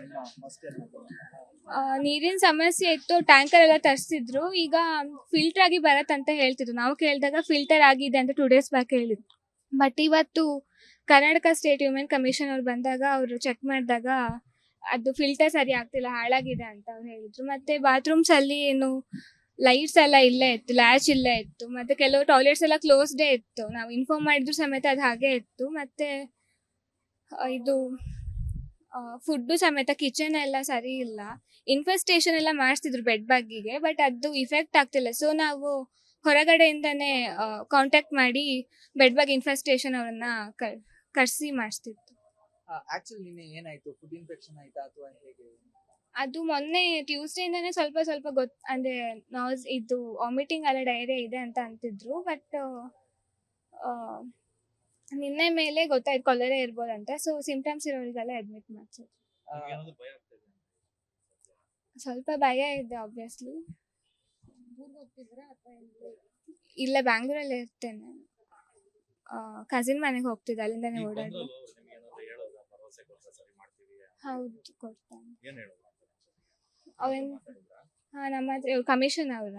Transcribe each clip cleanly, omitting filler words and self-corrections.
ನಿಮ್ಮ ಹಾಸ್ಟೆಲ್ನಲ್ಲಿ? ನೀರಿನ ಸಮಸ್ಯೆ ಇತ್ತು, ಟ್ಯಾಂಕರ್ ಎಲ್ಲ ತರಿಸಿದ್ರು. ಈಗ ಫಿಲ್ಟರ್ ಆಗಿ ಬರತ್ತಂತ ಹೇಳ್ತಿದ್ರು. ನಾವು ಕೇಳಿದಾಗ ಫಿಲ್ಟರ್ ಆಗಿದೆ ಅಂತ 2 ಡೇಸ್ ಬ್ಯಾಕ್ ಹೇಳಿದ್ರು. ಬಟ್ ಇವತ್ತು ಕರ್ನಾಟಕ ಸ್ಟೇಟ್ ಹ್ಯೂಮನ್ ಕಮಿಷನ್ ಅವ್ರು ಬಂದಾಗ ಅವರು ಚೆಕ್ ಮಾಡಿದಾಗ ಅದು ಫಿಲ್ಟರ್ ಸರಿ ಆಗ್ತಿಲ್ಲ, ಹಾಳಾಗಿದೆ ಅಂತ ಅವ್ರು ಹೇಳಿದ್ರು. ಮತ್ತೆ ಬಾತ್ರೂಮ್ಸ್ ಅಲ್ಲಿ ಏನು ಲೈಟ್ಸ್ ಎಲ್ಲ ಇಲ್ಲೇ ಇತ್ತು, ಲ್ಯಾಚ್ ಇಲ್ಲೇ ಇತ್ತು. ಮತ್ತೆ ಕೆಲವು ಟಾಯ್ಲೆಟ್ಸ್ ಎಲ್ಲ ಕ್ಲೋಸ್ಡೇ ಇತ್ತು. ನಾವು ಇನ್ಫಾರ್ಮ್ ಮಾಡಿದ್ರು ಸಮೇತ ಅದು ಹಾಗೆ ಇತ್ತು. ಮತ್ತೆ ಇದು ಫುಡ್ಡು ಸಮೇತ ಕಿಚನ್ ಎಲ್ಲ ಸರಿ ಇಲ್ಲ. ಇನ್ಫೆಸ್ಟೇಷನ್ ಎಲ್ಲ ಮಾಡಿಸ್ತಿದ್ರು ಬೆಡ್ ಬಗ್ಗಿಗೆ, ಬಟ್ ಅದು ಇಫೆಕ್ಟ್ ಆಗ್ತಿಲ್ಲ. ಸೊ ನಾವು ಹೊರಗಡೆಯಿಂದನೇ ಕಾಂಟ್ಯಾಕ್ಟ್ ಮಾಡಿ ಬೆಡ್ ಬಗ್ ಇನ್ಫೆಸ್ಟೇಷನ್ ಅವ್ರನ್ನ ಕರೆಸಿ ಮಾಡಿಸ್ತಿತ್ತು. ಆಕ್ಚುಲಿ ನಿನ್ನೆ ಏನಾಯ್ತು? ಫುಡ್ ಇನ್ಫೆಕ್ಷನ್ ಆಯ್ತಾ ಅಥವಾ ಹೇಗೆ? ಅದು ಮೊನ್ನೆ ಟ್ಯೂಸ್ಡೇಯಿಂದನೇ ಸ್ವಲ್ಪ ಸ್ವಲ್ಪ ಅಂದರೆ ನಾಸ್ ಇದು ವಾಮಿಟಿಂಗ್ ಅಲ್ಲ ಡೈರಿಯಾ ಇದೆ ಅಂತ ಅಂತಿದ್ರು. ಬಟ್ ನಿನ್ನೆ ಮೇಲೆ ಗೊತ್ತಾಯ್ತು ಕೊಲೆರಾ ಇರ್ಬೋದಂತ. ಸೊ ಸಿಂಪ್ಟಮ್ಸ್ ಇರೋರಿಗೆಲ್ಲ ಅಡ್ಮಿಟ್ ಮಾಡ್ಸಿದ್ರು. ಸ್ವಲ್ಪ ಭಯ ಇದೆ ಆಬ್ವಿಯಸ್ಲಿ. ಇಲ್ಲ, ಬ್ಯಾಂಗ್ಳೂರಲ್ಲೇ ಇರ್ತೇನೆ. ಕಸಿನ್ ಮನೆಗೆ ಹೋಗ್ತಿದ್ದೆ, ಅಲ್ಲಿಂದಾನೆ ಓಡಾಡಿ. ಹೌದು, ಕೊಡ್ತಾನೆ. ಅವೇನು ನಮ್ಮ ಹತ್ರ ಕಮಿಷನ್ ಅವರ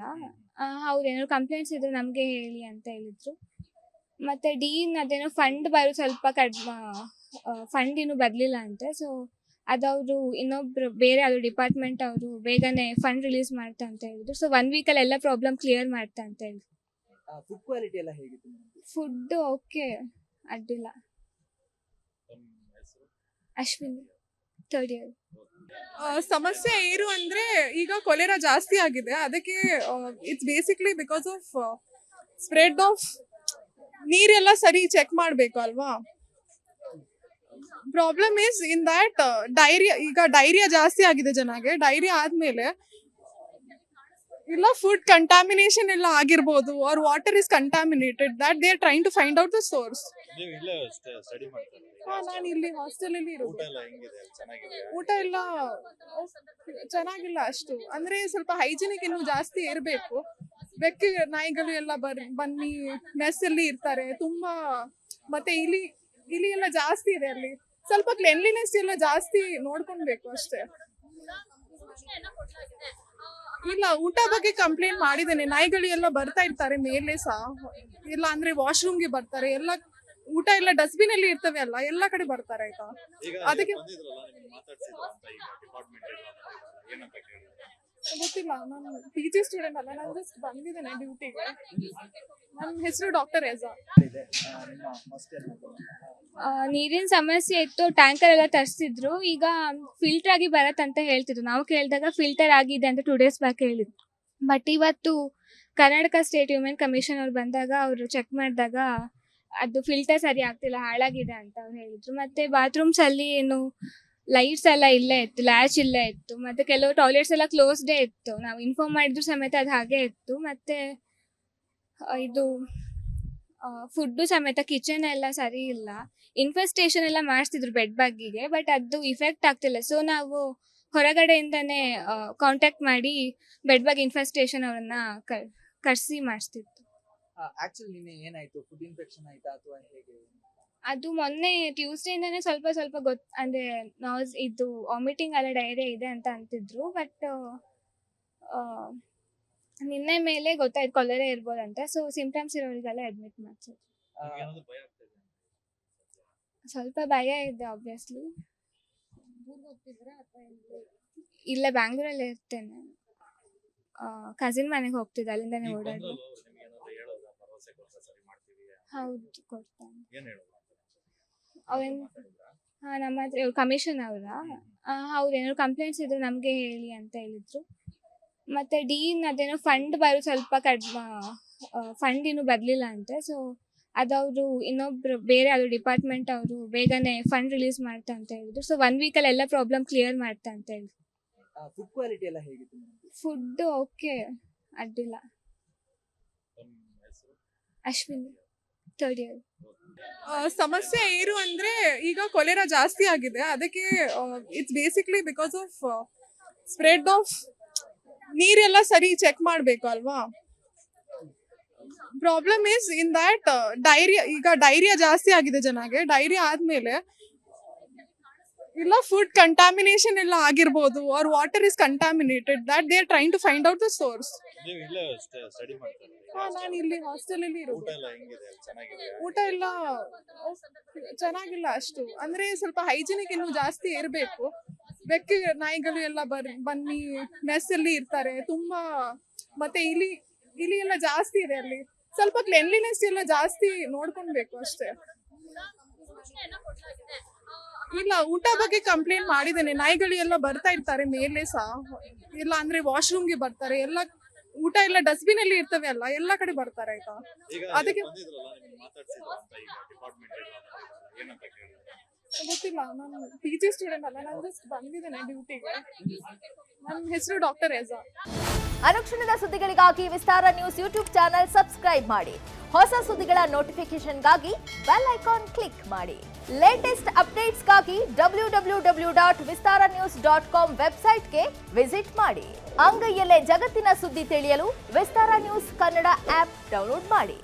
ಹೌದು, ಏನಾದ್ರು ಕಂಪ್ಲೇಂಟ್ಸ್ ಇದ್ರೆ ನಮಗೆ ಹೇಳಿ ಅಂತ ಹೇಳಿದ್ರು. ಮತ್ತೆ ಡೀನ್ ಅದೇನೋ ಫಂಡ್ ಬರೋ ಸ್ವಲ್ಪ ಫಂಡ್ ಇನ್ನೂ ಬರಲಿಲ್ಲ ಅಂತೆ. ಸೊ ಅದವರು ಇನ್ನೊಬ್ರು ಬೇರೆ ಅದು ಡಿಪಾರ್ಟ್ಮೆಂಟ್ ಅವರು ಬೇಗನೆ ಫಂಡ್ ರಿಲೀಸ್ ಮಾಡ್ತಾ ಅಂತ ಹೇಳಿದ್ರು. ಸೊ 1 ವೀಕಲ್ಲಿ ಎಲ್ಲ ಪ್ರಾಬ್ಲಮ್ ಕ್ಲಿಯರ್ ಮಾಡ್ತಾ ಅಂತ ಹೇಳಿದ್ರು. ಫುಡ್ ಕ್ವಾಲಿಟಿ ಎಲ್ಲ ಹೇಗಿತ್ತು? ಫುಡ್ ಓಕೆ, ಅಡ್ಡಿಲ್ಲ. Ashwini, 3rd year. ಸಮಸ್ಯೆ ಏನು ಅಂದ್ರೆ ಈಗ ಕೊಲೆರಾ ಜಾಸ್ತಿ ಆಗಿದೆ. ಅದಕ್ಕೆ it's basically because of spread of ನೀರೆಲ್ಲ ಸರಿ ಚೆಕ್ ಮಾಡಬೇಕು ಅಲ್ವಾ. Problem is in that diarrhoea ಜಾಸ್ತಿ ಆಗಿದೆ ಜನಗೆ. ಡೈರಿಯಾ ಆದ್ಮೇಲೆ ಇಲ್ಲ ಫುಡ್ ಕಂಟಾಮಿನೇಷನ್ ಎಲ್ಲ ಆಗಿರ್ಬೋದು, or water is contaminated. That they are trying to find out the source. ನಾನು ಇಲ್ಲಿ ಹಾಸ್ಟೆಲ್ ಅಲ್ಲಿ ಇರೋದು. ಊಟ ಎಲ್ಲ ಚೆನ್ನಾಗಿಲ್ಲ ಅಷ್ಟು. ಅಂದ್ರೆ ಸ್ವಲ್ಪ ಹೈಜಿನಿಕ್ ಇನ್ನು ಜಾಸ್ತಿ ಇರಬೇಕು. ಬೆಕ್ಕು ನಾಯಿಗಳು ಎಲ್ಲ ಬನ್ನಿ ಮೆಸ್ ಅಲ್ಲಿ ಇರ್ತಾರೆ ತುಂಬಾ. ಮತ್ತೆ ಇಲಿ ಎಲ್ಲ ಜಾಸ್ತಿ ಇದೆ ಅಲ್ಲಿ. ಸ್ವಲ್ಪ ಕ್ಲೆನ್ಲಿನೆಸ್ ಎಲ್ಲ ಜಾಸ್ತಿ ನೋಡ್ಕೊಳ್ಬೇಕು ಅಷ್ಟೇ. ಇಲ್ಲ, ಊಟ ಬಗ್ಗೆ ಕಂಪ್ಲೇಂಟ್ ಮಾಡಿದ್ದೇನೆ. ನಾಯಿಗಳು ಎಲ್ಲ ಬರ್ತಾ ಇರ್ತಾರೆ ಮೇಲೆ ಸಹ, ಇಲ್ಲ ಅಂದ್ರೆ ವಾಶ್ರೂಮ್ಗೆ ಬರ್ತಾರೆ. ಎಲ್ಲ ಊಟ ಎಲ್ಲ ಡಸ್ಟ್ಬಿನ್ ಅಲ್ಲಿ ಇರ್ತವೆ ಅಲ್ಲ, ಎಲ್ಲ ಕಡೆ ಬರ್ತಾರೆ. ಆಯ್ತಾ, ಅದಕ್ಕೆ ಗೊತ್ತಿಲ್ಲ. ನಾನು PG ಸ್ಟೂಡೆಂಟ್ ಅಲ್ಲ, ನಾನು ಜಸ್ಟ್ ಬಂದಿದ್ದೇನೆ ಡ್ಯೂಟಿಗೆ. ನನ್ನ ಹೆಸರು ಡಾಕ್ಟರ್ ಎಜಾ. ನಿಮ್ಮ ಹಾಸ್ಟೆಲ್ನಲ್ಲಿ? ನೀರಿನ ಸಮಸ್ಯೆ ಇತ್ತು, ಟ್ಯಾಂಕರ್ ಎಲ್ಲ ತರಿಸಿದ್ರು. ಈಗ ಫಿಲ್ಟರ್ ಆಗಿ ಬರತ್ತಂತ ಹೇಳ್ತಿದ್ರು. ನಾವು ಕೇಳಿದಾಗ ಫಿಲ್ಟರ್ ಆಗಿದೆ ಅಂತ 2 ಡೇಸ್ ಬ್ಯಾಕ್ ಹೇಳಿದ್ರು. ಬಟ್ ಇವತ್ತು ಕರ್ನಾಟಕ ಸ್ಟೇಟ್ ಹ್ಯೂಮನ್ ಕಮಿಷನ್ ಅವ್ರು ಬಂದಾಗ ಅವರು ಚೆಕ್ ಮಾಡಿದಾಗ ಅದು ಫಿಲ್ಟರ್ ಸರಿ ಆಗ್ತಿಲ್ಲ, ಹಾಳಾಗಿದೆ ಅಂತ ಅವ್ರು ಹೇಳಿದ್ರು. ಮತ್ತೆ ಬಾತ್ರೂಮ್ಸ್ ಅಲ್ಲಿ ಏನು ಲೈಟ್ಸ್ ಎಲ್ಲ ಇಲ್ಲೇ ಇತ್ತು, ಲ್ಯಾಚ್ ಇಲ್ಲೇ ಇತ್ತು. ಮತ್ತೆ ಕೆಲವು ಟಾಯ್ಲೆಟ್ಸ್ ಎಲ್ಲ ಕ್ಲೋಸ್ಡೇ ಇತ್ತು. ನಾವು ಇನ್ಫಾರ್ಮ್ ಮಾಡಿದ್ರು ಸಮೇತ ಅದು ಹಾಗೆ ಇತ್ತು. ಮತ್ತೆ ಇದು ಫುಡ್ಡು ಸಮೇತ ಕಿಚನ್ ಎಲ್ಲ ಸರಿ ಇಲ್ಲ. ಇನ್ಫೆಸ್ಟೇಷನ್ ಎಲ್ಲ ಮಾಡಿಸ್ತಿದ್ರು ಬೆಡ್ ಬಗ್ಗಿಗೆ, ಬಟ್ ಅದು ಇಫೆಕ್ಟ್ ಆಗ್ತಿಲ್ಲ. ಸೊ ನಾವು ಹೊರಗಡೆಯಿಂದನೇ ಕಾಂಟ್ಯಾಕ್ಟ್ ಮಾಡಿ ಬೆಡ್ ಬಗ್ ಇನ್ಫೆಸ್ಟೇಷನ್ ಅವ್ರನ್ನ ಕರೆಸಿ ಮಾಡಿಸ್ತಿತ್ತು. ಆಕ್ಚುಲಿ ನಿನ್ನೆ ಏನಾಯ್ತು? ಫುಡ್ ಇನ್ಫೆಕ್ಷನ್ ಆಯ್ತಾ ಅಥವಾ ಹೇಗೆ? ಅದು ಮೊನ್ನೆ ಟ್ಯೂಸ್ಡೇಯಿಂದನೇ ಸ್ವಲ್ಪ ಸ್ವಲ್ಪ ಅಂದರೆ ನಾಸ್ ಇದು ವಾಮಿಟಿಂಗ್ ಅಲ್ಲ ಡೈರಿಯಾ ಇದೆ ಅಂತ ಅಂತಿದ್ರು. ಬಟ್ ನಿನ್ನೆ ಮೇಲೆ ಗೊತ್ತಾಯ್ತು ಕೊಲೆರಾ ಇರ್ಬೋದಂತ. ಸೊ ಸಿಂಪ್ಟಮ್ಸ್ ಇರೋರಿಗೆಲ್ಲ ಅಡ್ಮಿಟ್ ಮಾಡ್ಸಿದ್ರು. ಸ್ವಲ್ಪ ಭಯ ಇದೆ ಆಬ್ವಿಯಸ್ಲಿ. ಇಲ್ಲ, ಬ್ಯಾಂಗ್ಳೂರಲ್ಲೇ ಇರ್ತೇನೆ. ಕಸಿನ್ ಮನೆಗೆ ಹೋಗ್ತಿದ್ದೆ, ಅಲ್ಲಿಂದಾನೆ ಓಡಾಡಿ. ಹೌದು, ಕೊಡ್ತಾನೆ. ಅವೇನು ನಮ್ಮ ಹತ್ರ ಕಮಿಷನ್ ಅವರ ಹೌದು, ಏನಾದ್ರು ಕಂಪ್ಲೇಂಟ್ಸ್ ಇದ್ರೆ ನಮಗೆ ಹೇಳಿ ಅಂತ ಹೇಳಿದ್ರು. ಮತ್ತೆ ಡೀನ್ ಅದೇನೋ ಫಂಡ್ ಬರೋ ಸ್ವಲ್ಪ ಫಂಡ್ ಇನ್ನೂ ಬರಲಿಲ್ಲ ಅಂತೆ. ಸೊ ಅದವರು ಇನ್ನೊಬ್ರು ಬೇರೆ ಅದು ಡಿಪಾರ್ಟ್ಮೆಂಟ್ ಅವರು ಬೇಗನೆ ಫಂಡ್ ರಿಲೀಸ್ ಮಾಡ್ತಾ ಅಂತ ಹೇಳಿದ್ರು. ಸೊ 1 ವೀಕಲ್ಲಿ ಎಲ್ಲ ಪ್ರಾಬ್ಲಮ್ ಕ್ಲಿಯರ್ ಮಾಡ್ತಾ ಅಂತ ಹೇಳಿದ್ರು. ಫುಡ್ ಕ್ವಾಲಿಟಿ ಎಲ್ಲ ಹೇಗಿತ್ತು? ಫುಡ್ ಓಕೆ, ಅಡ್ಡಿಲ್ಲ. Ashwini, 3rd year. ಸಮಸ್ಯೆ ಏನು ಅಂದ್ರೆ ಈಗ ಕೊಲೆರಾ ಜಾಸ್ತಿ ಆಗಿದೆ. ಅದಕ್ಕೆ it's basically because of spread of ನೀರೆಲ್ಲ ಸರಿ ಚೆಕ್ ಮಾಡಬೇಕು ಅಲ್ವಾ. Problem is in that diarrhoea ಜಾಸ್ತಿ ಆಗಿದೆ ಜನಗೆ. ಡೈರಿಯಾ ಆದ್ಮೇಲೆ ಇಲ್ಲ ಫುಡ್ ಕಂಟಾಮಿನೇಷನ್ ಎಲ್ಲ ಆಗಿರ್ಬೋದು or water is contaminated that they are trying to find out the source. ನೀವು ಇಲ್ಲೇ ಸ್ಟಡಿ ಮಾಡ್ತಾರೆ? ನಾನು ಇಲ್ಲಿ ಹಾಸ್ಟೆಲ್ ಅಲ್ಲಿ ಇರೋದು. ಊಟ ಎಲ್ಲ ಹೆಂಗಿದೆ? ಚೆನ್ನಾಗಿದೆ? ಊಟ ಎಲ್ಲ ಚೆನ್ನಾಗಿಲ್ಲ ಅಷ್ಟು, ಅಂದ್ರೆ ಸ್ವಲ್ಪ ಹೈಜಿನಿಕ್ ಇನ್ನು ಜಾಸ್ತಿ ಇರಬೇಕು. ಬೆಕ್ಕು ನಾಯಿಗಳು ಎಲ್ಲ ಬನ್ನಿ ಮೆಸ್ ಅಲ್ಲಿ ಇರ್ತಾರೆ ತುಂಬಾ, ಮತ್ತೆ ಇಲಿ ಎಲ್ಲ ಜಾಸ್ತಿ ಇದೆ ಅಲ್ಲಿ. ಸ್ವಲ್ಪ ಕ್ಲೆನ್ಲಿನೆಸ್ ಎಲ್ಲ ಜಾಸ್ತಿ ನೋಡ್ಕೊಳ್ಬೇಕು ಅಷ್ಟೇ. ಇಲ್ಲ ಊಟ ಬಗ್ಗೆ ಕಂಪ್ಲೇಂಟ್ ಮಾಡಿದ್ದೇನೆ. ನಾಯಿಗಳು ಎಲ್ಲ ಬರ್ತಾ ಇರ್ತಾರೆ ಮೇಲೆ ಸಹ, ಇಲ್ಲ ಅಂದ್ರೆ ವಾಶ್ರೂಮ್ಗೆ ಬರ್ತಾರೆ, ಎಲ್ಲ ಊಟ ಎಲ್ಲ ಡಸ್ಟ್ಬಿನ್ ಅಲ್ಲಿ ಇರ್ತವೆ ಅಲ್ಲ, ಎಲ್ಲ ಕಡೆ ಬರ್ತಾರೆ ಆಯ್ತಾ. ಈಗ ಅದಕ್ಕೆ ಬಂದಿದ್ರಲ್ಲ, ನಿಮ್ಮನ್ನ ಮಾತಾಡ್ಸಿದ್ರು ಅಂತ ಈಗ ಡಿಪಾರ್ಟ್ಮೆಂಟ್ ಏನಂತ ಕೇಳಿದ್ರು? ಗೊತ್ತಿಲ್ಲ, ನಾನು ಪಿ ಜಿ ಸ್ಟೂಡೆಂಟ್ ಅಲ್ಲ, ನಾನು ಜಸ್ಟ್ ಬಂದಿದ್ದೇನೆ ಡ್ಯೂಟಿಗೆ. ನನ್ನ ಹೆಸರು ಡಾಕ್ಟರ್ ಎಜಾ. ಅನುಕ್ಷಣದ ಸುದ್ದಿಗಳಿಗಾಗಿ ವಿಸ್ತಾರ ನ್ಯೂಸ್ ಯೂಟ್ಯೂಬ್ ಚಾನೆಲ್ ಸಬ್ಸ್ಕ್ರೈಬ್ ಮಾಡಿ. ಹೊಸ ಸುದ್ದಿಗಳ ನೋಟಿಫಿಕೇಶನ್ಗಾಗಿ ಬೆಲ್ ಐಕಾನ್ ಕ್ಲಿಕ್ ಮಾಡಿ. ಲೇಟೆಸ್ಟ್ ಅಪ್ಡೇಟ್ಸ್ಗಾಗಿ www.vistaranews.com ವೆಬ್ಸೈಟ್ಗೆ ವಿಸಿಟ್ ಮಾಡಿ. ಅಂಗೈಯಲ್ಲೇ ಜಗತ್ತಿನ ಸುದ್ದಿ ತಿಳಿಯಲು ವಿಸ್ತಾರ ನ್ಯೂಸ್ ಕನ್ನಡ ಆಪ್ ಡೌನ್ಲೋಡ್ ಮಾಡಿ.